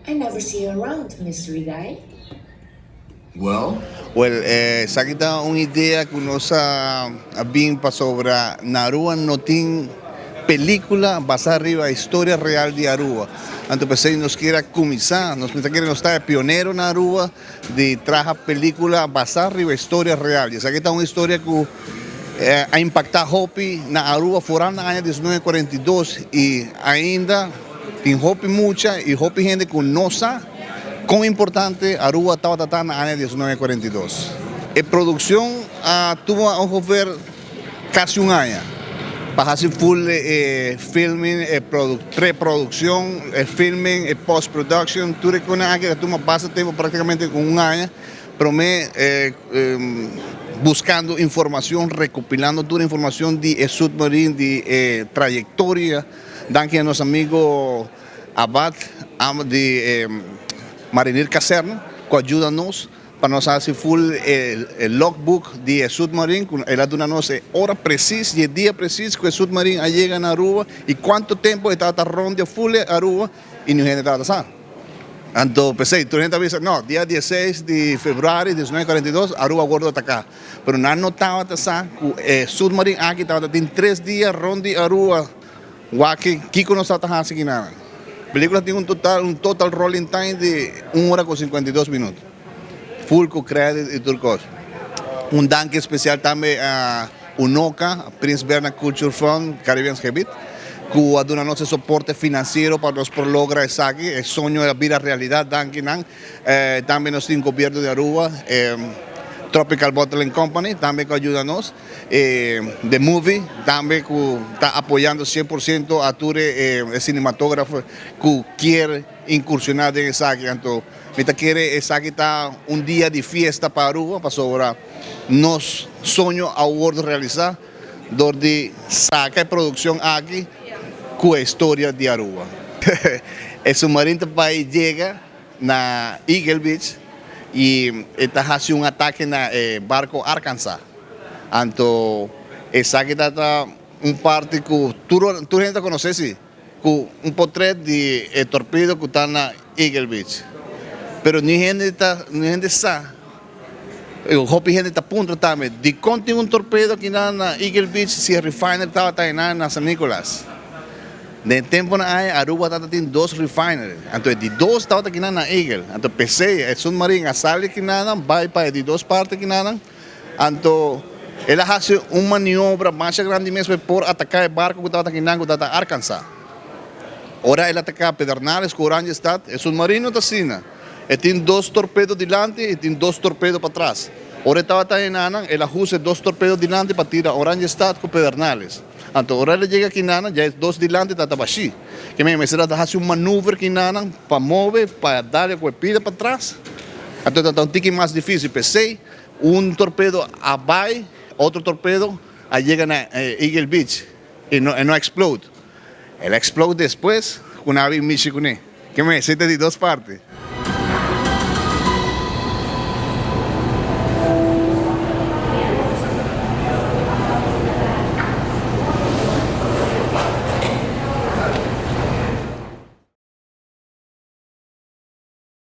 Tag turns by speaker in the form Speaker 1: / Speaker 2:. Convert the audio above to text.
Speaker 1: I never see you around, mystery guy.
Speaker 2: Well, esa kita una idea que nos ha para sobre Narua no tiene película basada arriba historia real de Aruba. Entonces nos quiere comenzar, nos quiere nos estar pionero en Aruba de traja película basada arriba historia real. Esa kita una historia que ha impactado Hopi na Aruba fora na año 1942 y ainda tem Hopi mucha y Hopi gente que no sabe cuán importante Aruba estaba tratando en el año 1942. La producción tuvo a ver casi un año. Para hacer full filming, preproducción, filming, post-production. Tú reconoces que tuvo más tiempo prácticamente con un año, pero buscando información, recopilando toda la información de submarino, de trayectoria, dan que a nuestros amigos Abad, de Marinir Caserna, que ayuda-nos para nos hacer full el logbook de submarino, él ayuda-nos hora precisa y día preciso que el submarino llega a Aruba y cuánto tiempo está ronda full Aruba y no gente está pasando. Entonces, pensé, tú gente dice, no, día 16 de febrero de 1942, Aruba gordo está acá. Pero no notaba que el submarino aquí estaba en 3 días ronda Aruba, que Kiko no está haciendo nada. La película tiene un total rolling time de 1 hora con 52 minutos. Full con crédito y turcos. Un danke especial también a UNOCA, Prince Bernhard Culture Fund, Caribbean Habit, que da nosso soporte financiero para nos lograr eso aquí, el sueño de la vida realidad, danke. También nos tiene gobierno de Aruba, Tropical Bottling Company, también que ayuda-nos. The Movie, también que está apoyando 100% a Ture, el cinematógrafo que quiere incursionar en esa. Entonces, quiere esa que está un día de fiesta para Aruba, para sobre nos sueños a realizar, donde saca producción aquí con la historia de Aruba. El submarino país llega a Eagle Beach y está haciendo un ataque en el barco Arkansas. Entonces, esa que está un parte que tú gente conoces, ¿sí? Un portrait de torpedo que está en Eagle Beach. Pero ni gente sabe, Hopi gente está a punto también, de contar un torpedo aquí en Eagle Beach si el refiner estaba en San Nicolás. De tiempo en Aruba tiene 2 refineries, entonces de 2 estaba aquí en Eagle. Entonces pensé, el submarino sale aquí va para de 2 partes aquí entonces él hace una maniobra más grande mismo por atacar el barco que estaba aquí en Arkansas. Ahora él ataca Pedernales con Orange Stat, el submarino está así. Él tiene 2 torpedos delante y tiene 2 torpedos para atrás. Ahora estaba en Nana, él ajusta 2 torpedos delante para tirar Orange Stat con Pedernales. Entonces ahora él llega aquí en Nana, ya es 2 delante y está así. Que me será hacer un manubrio aquí en Nana para mover, para darle cuepida para atrás. Entonces está un tique más difícil. Pensé, un torpedo abajo, otro torpedo llega a Eagle Beach y no explode. Él explode después con una nave Michigan. Que me siente de 2 partes.